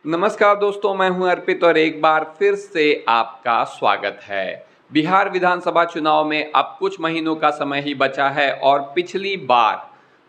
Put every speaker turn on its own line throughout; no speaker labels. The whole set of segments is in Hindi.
नमस्कार दोस्तों, मैं हूं अर्पित और एक बार फिर से आपका स्वागत है। बिहार विधानसभा चुनाव में अब कुछ महीनों का समय ही बचा है और पिछली बार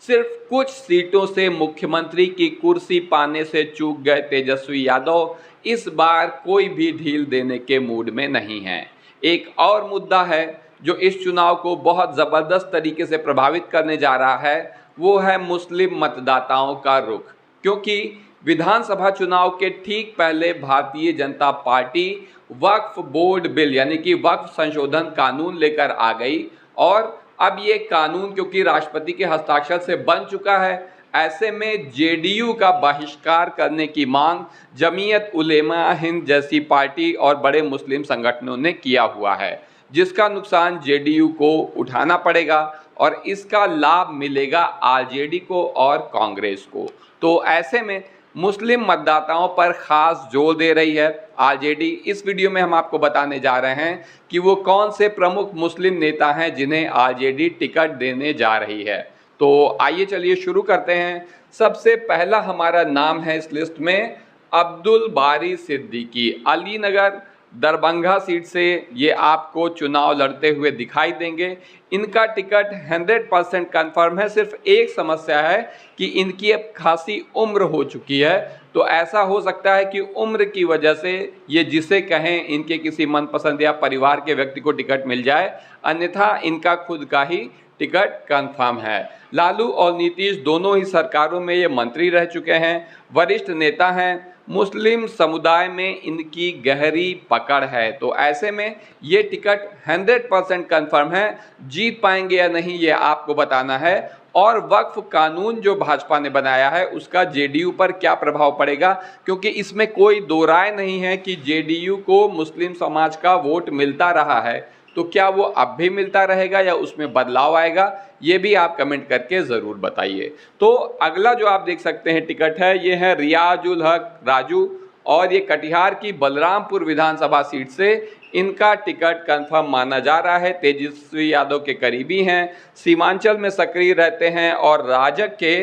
सिर्फ कुछ सीटों से मुख्यमंत्री की कुर्सी पाने से चूक गए तेजस्वी यादव इस बार कोई भी ढील देने के मूड में नहीं हैं। एक और मुद्दा है जो इस चुनाव को बहुत ज़बरदस्त तरीके से प्रभावित करने जा रहा है, वो है मुस्लिम मतदाताओं का रुख। क्योंकि विधानसभा चुनाव के ठीक पहले भारतीय जनता पार्टी वक्फ बोर्ड बिल यानी कि वक्फ संशोधन कानून लेकर आ गई और अब ये कानून क्योंकि राष्ट्रपति के हस्ताक्षर से बन चुका है, ऐसे में जेडीयू का बहिष्कार करने की मांग जमीयत उलेमा हिंद जैसी पार्टी और बड़े मुस्लिम संगठनों ने किया हुआ है, जिसका नुकसान जेडीयू को उठाना पड़ेगा और इसका लाभ मिलेगा आरजेडी को और कांग्रेस को। तो ऐसे में मुस्लिम मतदाताओं पर खास जोर दे रही है आरजेडी। इस वीडियो में हम आपको बताने जा रहे हैं कि वो कौन से प्रमुख मुस्लिम नेता हैं जिन्हें आरजेडी टिकट देने जा रही है। तो आइए चलिए शुरू करते हैं। सबसे पहला हमारा नाम है इस लिस्ट में अब्दुल बारी सिद्दीकी। अलीनगर दरभंगा सीट से ये आपको चुनाव लड़ते हुए दिखाई देंगे। इनका टिकट 100% कन्फर्म है। सिर्फ एक समस्या है कि इनकी अब खासी उम्र हो चुकी है, तो ऐसा हो सकता है कि उम्र की वजह से ये जिसे कहें इनके किसी मनपसंद या परिवार के व्यक्ति को टिकट मिल जाए, अन्यथा इनका खुद का ही टिकट कंफर्म है। लालू और नीतीश दोनों ही सरकारों में ये मंत्री रह चुके हैं, वरिष्ठ नेता हैं, मुस्लिम समुदाय में इनकी गहरी पकड़ है। तो ऐसे में ये टिकट 100% कन्फर्म है। जीत पाएंगे या नहीं ये आपको बताना है। और वक्फ कानून जो भाजपा ने बनाया है उसका जेडीयू पर क्या प्रभाव पड़ेगा, क्योंकि इसमें कोई दो राय नहीं है कि जेडीयू को मुस्लिम समाज का वोट मिलता रहा है, तो क्या वो अब भी मिलता रहेगा या उसमें बदलाव आएगा, ये भी आप कमेंट करके ज़रूर बताइए। तो अगला जो आप देख सकते हैं टिकट है, ये है रियाजुल हक राजू और ये कटिहार की बलरामपुर विधानसभा सीट से इनका टिकट कंफर्म माना जा रहा है। तेजस्वी यादव के करीबी हैं, सीमांचल में सक्रिय रहते हैं और राजग के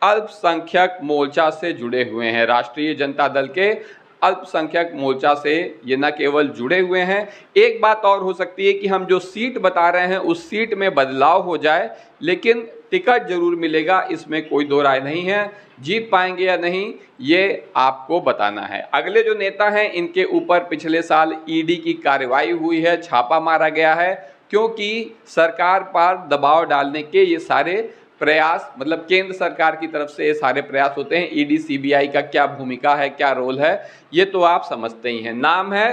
अल्पसंख्यक मोर्चा से जुड़े हुए हैं। राष्ट्रीय जनता दल के अल्पसंख्यक मोर्चा से ये न केवल जुड़े हुए हैं, एक बात और हो सकती है कि हम जो सीट बता रहे हैं उस सीट में बदलाव हो जाए, लेकिन टिकट जरूर मिलेगा, इसमें कोई दो राय नहीं है। जीत पाएंगे या नहीं ये आपको बताना है। अगले जो नेता हैं इनके ऊपर पिछले साल ईडी की कार्रवाई हुई है, छापा मारा गया है, क्योंकि सरकार पर दबाव डालने के ये सारे प्रयास, मतलब केंद्र सरकार की तरफ से ये सारे प्रयास होते हैं। ईडी सीबीआई का क्या भूमिका है, क्या रोल है, ये तो आप समझते ही हैं। नाम है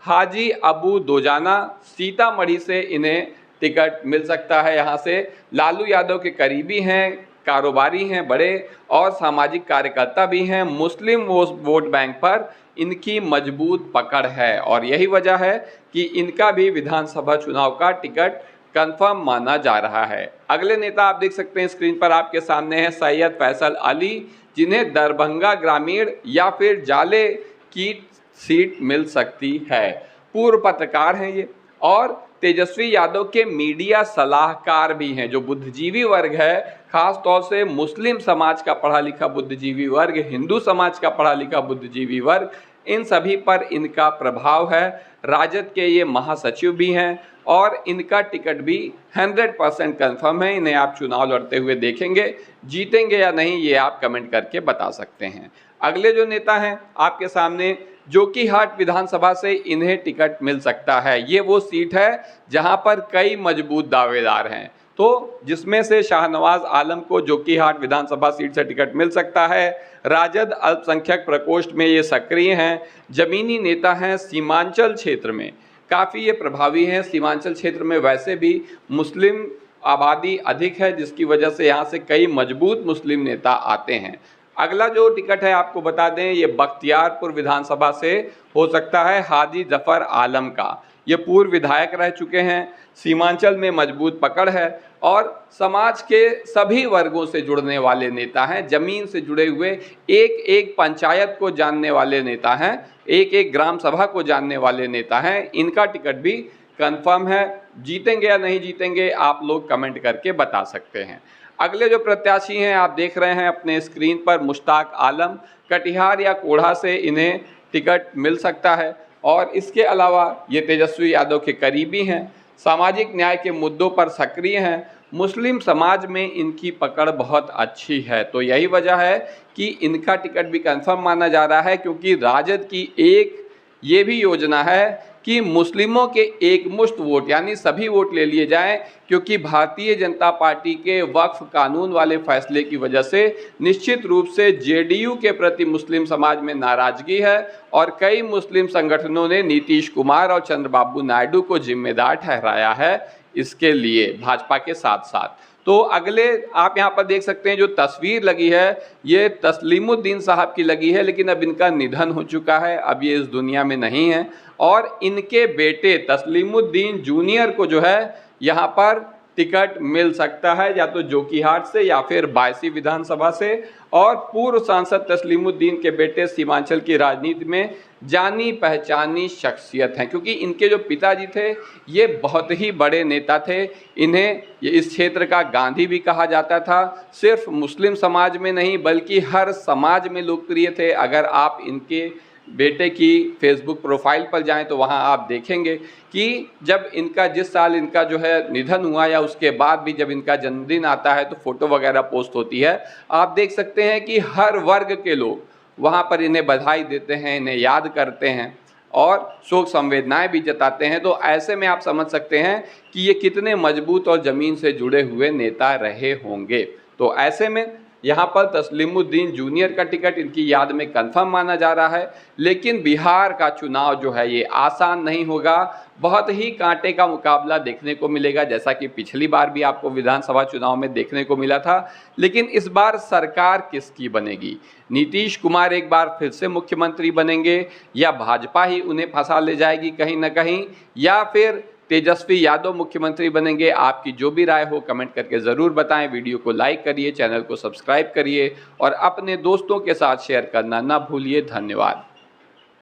हाजी अबू दोजाना, सीतामढ़ी से इन्हें टिकट मिल सकता है। यहाँ से लालू यादव के करीबी हैं, कारोबारी हैं बड़े और सामाजिक कार्यकर्ता भी हैं। मुस्लिम वोट बैंक पर इनकी मजबूत पकड़ है और यही वजह है कि इनका भी विधानसभा चुनाव का टिकट कंफर्म माना जा रहा है। अगले नेता आप देख सकते हैं स्क्रीन पर आपके सामने है सैयद फैसल अली, जिन्हें दरभंगा ग्रामीण या फिर जाले की सीट मिल सकती है। पूर्व पत्रकार हैं ये और तेजस्वी यादव के मीडिया सलाहकार भी हैं। जो बुद्धिजीवी वर्ग है, खास तौर से मुस्लिम समाज का पढ़ा लिखा बुद्धिजीवी वर्ग, हिंदू समाज का पढ़ा लिखा बुद्धिजीवी वर्ग, इन सभी पर इनका प्रभाव है। राजद के ये महासचिव भी हैं और इनका टिकट भी 100% कन्फर्म है। इन्हें आप चुनाव लड़ते हुए देखेंगे, जीतेंगे या नहीं ये आप कमेंट करके बता सकते हैं। अगले जो नेता हैं आपके सामने, जोकीहाट विधानसभा से इन्हें टिकट मिल सकता है। ये वो सीट है जहां पर कई मजबूत दावेदार हैं, तो जिसमें से शाहनवाज आलम को जोकीहाट विधानसभा सीट से टिकट मिल सकता है। राजद अल्पसंख्यक प्रकोष्ठ में ये सक्रिय हैं, जमीनी नेता हैं, सीमांचल क्षेत्र में काफ़ी ये प्रभावी हैं। सीमांचल क्षेत्र में वैसे भी मुस्लिम आबादी अधिक है, जिसकी वजह से यहाँ से कई मजबूत मुस्लिम नेता आते हैं। अगला जो टिकट है आपको बता दें, ये बख्तियारपुर विधानसभा से हो सकता है हाजी जफर आलम का। ये पूर्व विधायक रह चुके हैं, सीमांचल में मजबूत पकड़ है और समाज के सभी वर्गों से जुड़ने वाले नेता हैं। ज़मीन से जुड़े हुए, एक एक पंचायत को जानने वाले नेता हैं, एक एक ग्राम सभा को जानने वाले नेता हैं। इनका टिकट भी कंफर्म है। जीतेंगे या नहीं जीतेंगे आप लोग कमेंट करके बता सकते हैं। अगले जो प्रत्याशी हैं आप देख रहे हैं अपने स्क्रीन पर, मुश्ताक आलम, कटिहार या कोढ़ा से इन्हें टिकट मिल सकता है। और इसके अलावा ये तेजस्वी यादव के करीबी हैं, सामाजिक न्याय के मुद्दों पर सक्रिय हैं, मुस्लिम समाज में इनकी पकड़ बहुत अच्छी है। तो यही वजह है कि इनका टिकट भी कंफर्म माना जा रहा है, क्योंकि राजद की एक ये भी योजना है कि मुस्लिमों के एकमुश्त वोट यानी सभी वोट ले लिए जाएं, क्योंकि भारतीय जनता पार्टी के वक्फ कानून वाले फैसले की वजह से निश्चित रूप से जेडीयू के प्रति मुस्लिम समाज में नाराजगी है और कई मुस्लिम संगठनों ने नीतीश कुमार और चंद्रबाबू नायडू को जिम्मेदार ठहराया है इसके लिए, भाजपा के साथ साथ। तो अगले आप यहाँ पर देख सकते हैं जो तस्वीर लगी है ये तस्लीमुद्दीन साहब की लगी है, लेकिन अब इनका निधन हो चुका है, अब ये इस दुनिया में नहीं है। और इनके बेटे तस्लीमुद्दीन जूनियर को जो है यहाँ पर टिकट मिल सकता है, या तो जोकीहाट से या फिर बायसी विधानसभा से। और पूर्व सांसद तस्लीमुद्दीन के बेटे सीमांचल की राजनीति में जानी पहचानी शख्सियत हैं, क्योंकि इनके जो पिताजी थे ये बहुत ही बड़े नेता थे। इन्हें इस क्षेत्र का गांधी भी कहा जाता था, सिर्फ मुस्लिम समाज में नहीं बल्कि हर समाज में लोकप्रिय थे। अगर आप इनके बेटे की फेसबुक प्रोफाइल पर जाएं तो वहां आप देखेंगे कि जब इनका जिस साल इनका जो है निधन हुआ या उसके बाद भी जब इनका जन्मदिन आता है तो फोटो वगैरह पोस्ट होती है, आप देख सकते हैं कि हर वर्ग के लोग वहां पर इन्हें बधाई देते हैं, इन्हें याद करते हैं और शोक संवेदनाएं भी जताते हैं। तो ऐसे में आप समझ सकते हैं कि ये कितने मजबूत और ज़मीन से जुड़े हुए नेता रहे होंगे। तो ऐसे में यहाँ पर तस्लीमुद्दीन जूनियर का टिकट इनकी याद में कंफर्म माना जा रहा है। लेकिन बिहार का चुनाव जो है ये आसान नहीं होगा, बहुत ही कांटे का मुकाबला देखने को मिलेगा, जैसा कि पिछली बार भी आपको विधानसभा चुनाव में देखने को मिला था। लेकिन इस बार सरकार किसकी बनेगी? नीतीश कुमार एक बार फिर से मुख्यमंत्री बनेंगे या भाजपा ही उन्हें फंसा ले जाएगी कहीं ना कहीं, या फिर तेजस्वी यादव मुख्यमंत्री बनेंगे? आपकी जो भी राय हो कमेंट करके ज़रूर बताएं। वीडियो को लाइक करिए, चैनल को सब्सक्राइब करिए और अपने दोस्तों के साथ शेयर करना ना भूलिए। धन्यवाद।